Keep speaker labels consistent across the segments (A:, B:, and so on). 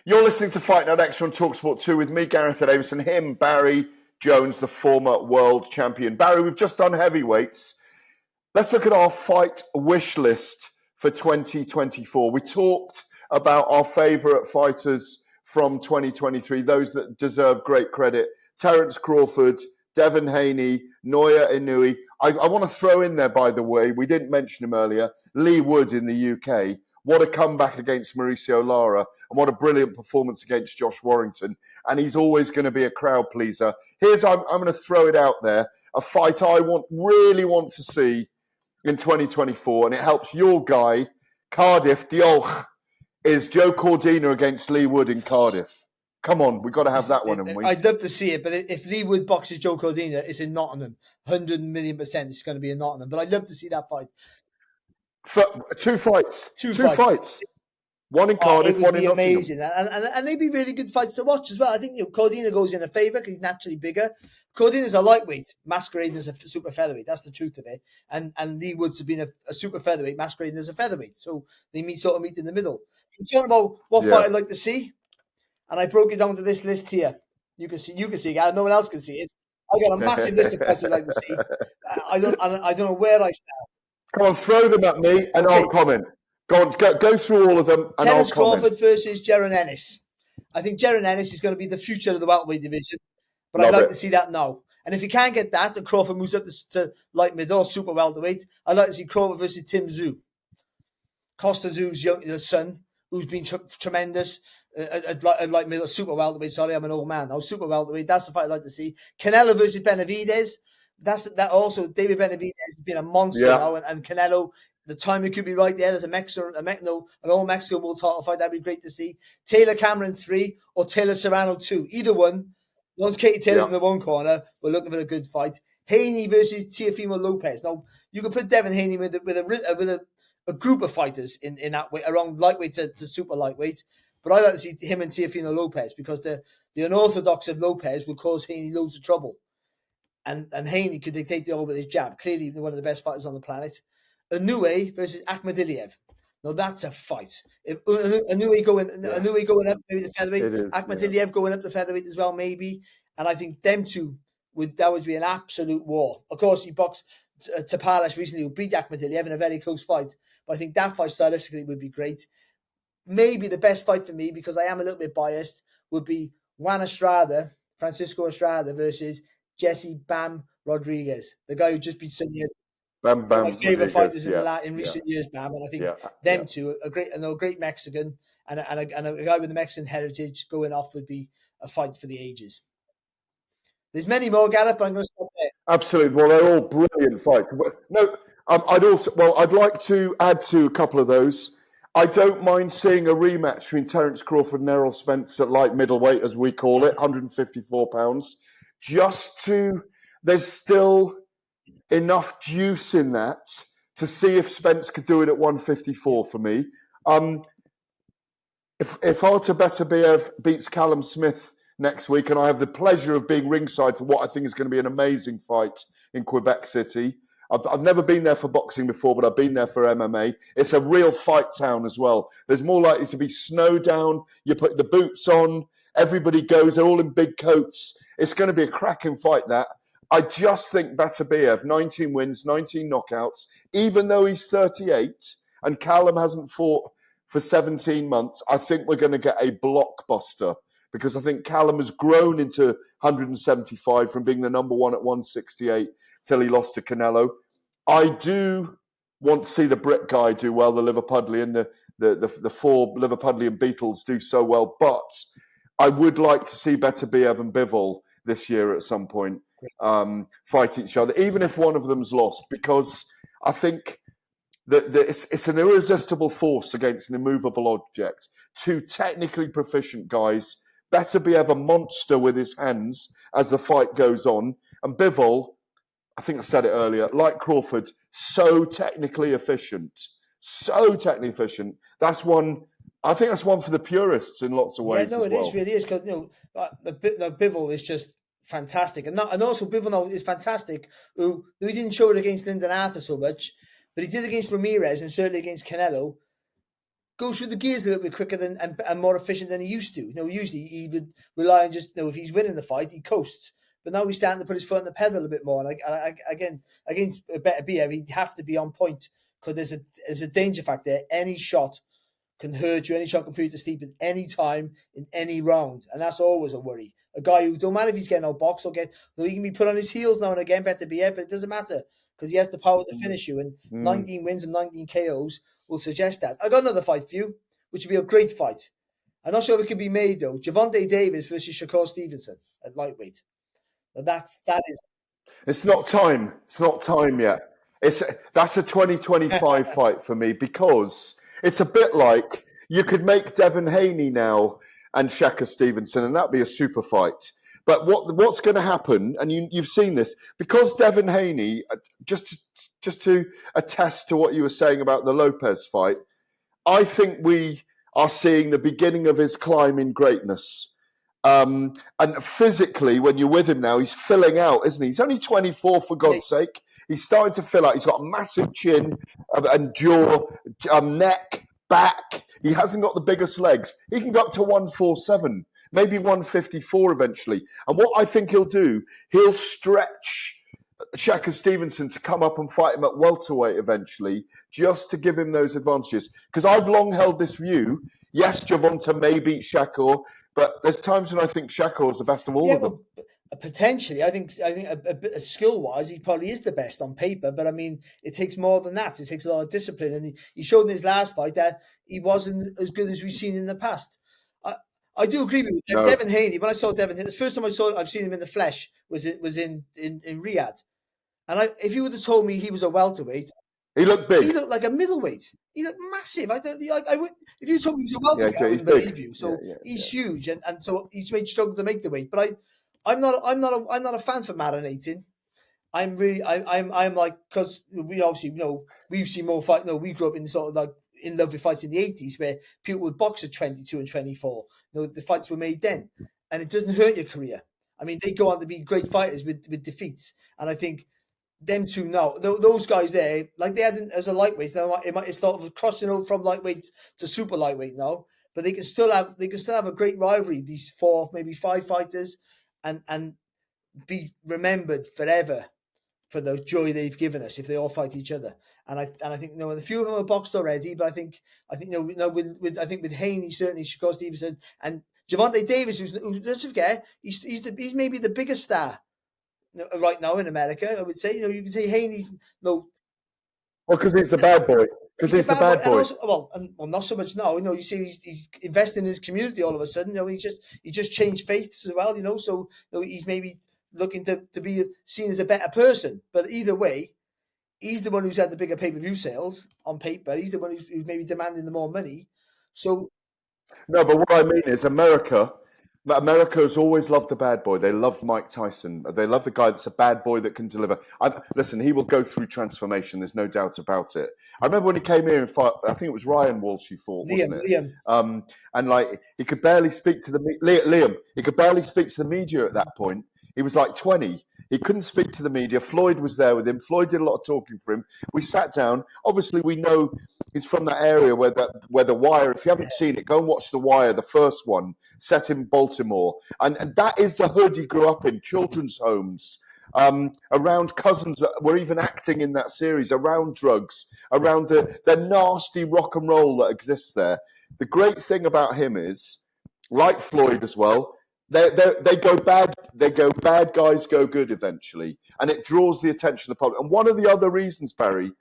A: You're listening to Fight Night Extra on talkSPORT 2 with me, Gareth A, and him, Barry Jones, the former world champion. Barry, we've just done heavyweights. Let's look at our fight wish list for 2024. We talked about our favourite fighters from 2023, those that deserve great credit. Terence Crawford, Devin Haney, Naoya Inoue. I want to throw in there, by the way, we didn't mention him earlier, Lee Wood in the UK. What a comeback against Mauricio Lara, and what a brilliant performance against Josh Warrington. And he's always going to be a crowd pleaser. I'm going to throw it out there, a fight I really want to see in 2024, and it helps your guy, Cardiff, Diolch, is Joe Cordina against Lee Wood in Cardiff. Come on, we've got to have that one, haven't we?
B: I'd love to see it, but if Lee Wood boxes Joe Cordina, it's in Nottingham. 100 million % it's going to be in Nottingham. But I'd love to see that fight.
A: For two fights. Two fights. One in Cardiff, one in Nottingham.
B: It would be amazing. And they'd be really good fights to watch as well. I think Cordina goes in a favour because he's naturally bigger. Cordina's a lightweight masquerading as a super featherweight. That's the truth of it. And Lee Wood's been a super featherweight masquerading as a featherweight. So they sort of meet in the middle. I'm talking about what fight I'd like to see. And I broke it down to this list here. You can see it. No one else can see it. I got a massive list of fights I'd like to see. I don't know where I start.
A: Come on, throw them at me and I'll comment. Go through all of them and
B: Terence
A: I'll comment.
B: Crawford versus Jaron Ennis. I think Jaron Ennis is going to be the future of the welterweight division, but I'd like to see that now. And if you can't get that, and Crawford moves up to light middle, super welterweight, I'd like to see Crawford versus Tim Tszyu. Costa Tszyu's son, who's been tremendous. Like middle, super welterweight. Sorry, I'm an old man. Now, super welterweight. That's the fight I'd like to see. Canelo versus Benavidez. That also. David Benavidez has been a monster now, and Canelo. The timing could be right there. There's an old Mexican world title fight. That'd be great to see. Taylor Cameron 3 or Taylor Serrano 2. Either one. Once Katie Taylor's in the one corner, we're looking for a good fight. Haney versus Teofimo Lopez. Now you can put Devin Haney with a group of fighters in that way, around lightweight to super lightweight. But I'd like to see him and Teofimo Lopez because the unorthodox of Lopez would cause Haney loads of trouble. And Haney could dictate the order with his jab. Clearly one of the best fighters on the planet. Inoue versus Akhmadaliev. Now that's a fight. If Inoue going up maybe the featherweight, Akhmadaliev going up the featherweight as well maybe. And I think them two would be an absolute war. Of course, he boxed Tapales recently who beat Akhmadaliev in a very close fight. But I think that fight stylistically would be great. Maybe the best fight for me, because I am a little bit biased, would be Francisco Estrada versus Jesse Bam Rodriguez, the guy who just beat Sonny.
A: Bam
B: my favourite fighters in
A: recent
B: recent years, Bam, and I think them two, a great Mexican and a guy with a Mexican heritage going off would be a fight for the ages. There's many more, Gareth, but I'm going to stop there.
A: Absolutely. Well, they're all brilliant fights. No, I'd like to add to a couple of those. I don't mind seeing a rematch between Terence Crawford and Errol Spence at light middleweight, as we call it, 154 pounds. There's still enough juice in that to see if Spence could do it at 154 for me. If Artur Beterbiev beats Callum Smith next week, and I have the pleasure of being ringside for what I think is going to be an amazing fight in Quebec City. I've never been there for boxing before, but I've been there for MMA. It's a real fight town as well. There's more likely to be snow down. You put the boots on. Everybody goes. They're all in big coats. It's going to be a cracking fight, that. I just think Beterbiev, 19 wins, 19 knockouts, even though he's 38 and Callum hasn't fought for 17 months, I think we're going to get a blockbuster because I think Callum has grown into 175 from being the number one at 168 till he lost to Canelo. I do want to see the Brit guy do well, the Liverpudlian, the four Liverpudlian Beatles do so well, but I would like to see Beterbiev and Bivol this year at some point fight each other, even if one of them's lost, because I think that it's an irresistible force against an immovable object. Two technically proficient guys, Beterbiev a monster with his hands as the fight goes on, and Bivol, I think I said it earlier, like Crawford, so technically efficient. That's one. I think that's one for the purists in lots of ways.
B: Yeah, no, it really is, because Bivol is just fantastic, and also Bivol is fantastic. Who he didn't show it against Lyndon Arthur so much, but he did against Ramirez and certainly against Canelo. goes through the gears a little bit quicker than and more efficient than he used to. Usually he would rely on just, if he's winning the fight, he coasts. But now he's starting to put his foot on the pedal a bit more. And again, against BETERBIEV, he'd have to be on point because there's a danger factor. Any shot can hurt you. Any shot can put you to sleep at any time in any round. And that's always a worry. A guy who, don't matter if he's getting outboxed or he can be put on his heels now and again, BETERBIEV, but it doesn't matter because he has the power to finish you. And 19 wins and 19 KOs will suggest that. I got another fight for you, which would be a great fight. I'm not sure if it could be made, though. Gervonta Davis versus Shakur Stevenson at lightweight. That is.
A: It's not time. It's not time yet. That's a 2025 fight for me because it's a bit like you could make Devin Haney now and Shakur Stevenson, and that'd be a super fight. But what's going to happen, and you've seen this, because Devin Haney, just to attest to what you were saying about the Lopez fight, I think we are seeing the beginning of his climb in greatness. And physically, when you're with him now, he's filling out, isn't he? He's only 24, for God's sake. He's starting to fill out. He's got a massive chin and jaw, neck, back. He hasn't got the biggest legs. He can go up to 147, maybe 154 eventually. And what I think he'll do, he'll stretch Shakur Stevenson to come up and fight him at welterweight eventually, just to give him those advantages. Because I've long held this view, yes, Gervonta may beat Shakur, but there's times when I think Shakur is the best of all of them.
B: Potentially, I think skill-wise, he probably is the best on paper. But I mean, it takes more than that. It takes a lot of discipline, and he showed in his last fight that he wasn't as good as we've seen in the past. I do agree with you. No. Devin Haney. When I saw Devin, the first time I've seen him in the flesh was in Riyadh, and if you would have told me he was a welterweight.
A: He looked big.
B: He looked like a middleweight. He looked massive. I would. If you told me he was a welterweight, I wouldn't believe you. So he's huge, and so he's made struggle to make the weight. But I'm not a fan for marinating. I'm like, because we obviously we've seen more fight. We grew up in sort of like in love with fights in the 80s where people would box at 22 and 24. The fights were made then, and it doesn't hurt your career. I mean, they go on to be great fighters with defeats, and I think. Them two now, those guys there, like they had as a lightweight, it's sort of crossing over from lightweight to super lightweight now. But they can still have a great rivalry. These 4, maybe 5 fighters, and be remembered forever for the joy they've given us if they all fight each other. And I think a few of them are boxed already, but I think with Haney certainly, Shakur Stevenson and Gervonta Davis, who doesn't forget, he's maybe the biggest star. Right now in America, I would say, you can say Haney's
A: Well, because he's the bad boy. Because he's the bad boy.
B: And also, not so much now. You see, he's investing in his community all of a sudden. He just changed faiths as well. So he's maybe looking to be seen as a better person. But either way, he's the one who's had the bigger pay-per-view sales on paper. He's the one who's maybe demanding the more money. So
A: no, but what I mean is America has always loved the bad boy. They loved Mike Tyson. They love the guy that's a bad boy that can deliver. Listen, he will go through transformation. There's no doubt about it. I remember when he came here and fought, I think it was Ryan Walsh he fought, wasn't it?
B: Liam.
A: And like he could barely speak to Liam. He could barely speak to the media at that point. He was like 20. He couldn't speak to the media. Floyd was there with him. Floyd did a lot of talking for him. We sat down. Obviously, we know he's from that area where The Wire, if you haven't seen it, go and watch The Wire, the first one, set in Baltimore. And that is the hood he grew up in, children's homes, around cousins that were even acting in that series, around drugs, around the nasty rock and roll that exists there. The great thing about him is, like Floyd as well, they go bad. They go bad guys go good eventually, and it draws the attention of the public. And one of the other reasons, Barry,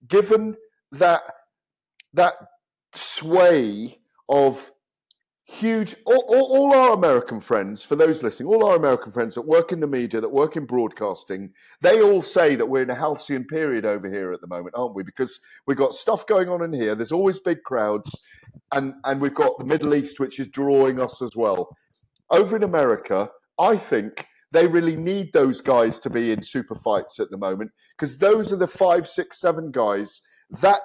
A: given that sway of huge, all our American friends, for those listening, all our American friends that work in the media, that work in broadcasting, they all say that we're in a halcyon period over here at the moment, aren't we? Because we've got stuff going on in here. There's always big crowds, and we've got the Middle East, which is drawing us as well. Over in America, I think they really need those guys to be in super fights at the moment, because those are the 5, 6, 7 guys, that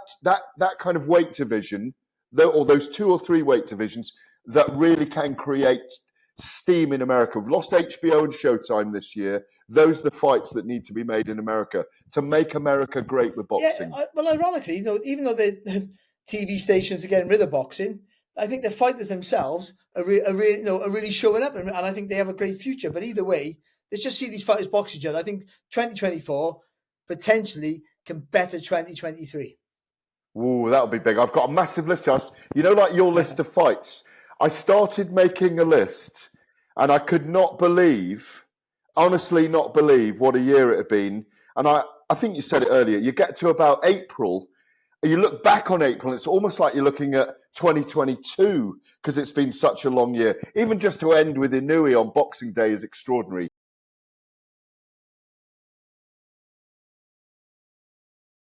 A: kind of weight division, or those 2 or 3 weight divisions that really can create steam in America. We've lost HBO and Showtime this year. Those are the fights that need to be made in America to make America great with boxing.
B: Yeah, well, ironically, even though TV stations are getting rid of boxing. I think the fighters themselves are really showing up, and I think they have a great future. But either way, let's just see these fighters box each other. I think 2024 potentially can better 2023.
A: Ooh, that'll be big. I've got a massive list. You know, like your list of fights. I started making a list, and I could not believe, honestly, not believe what a year it had been. And I think you said it earlier. You get to about April, and you look back on April, and it's almost like you're looking at 2022 because it's been such a long year. Even just to end with Inouye on Boxing Day is extraordinary.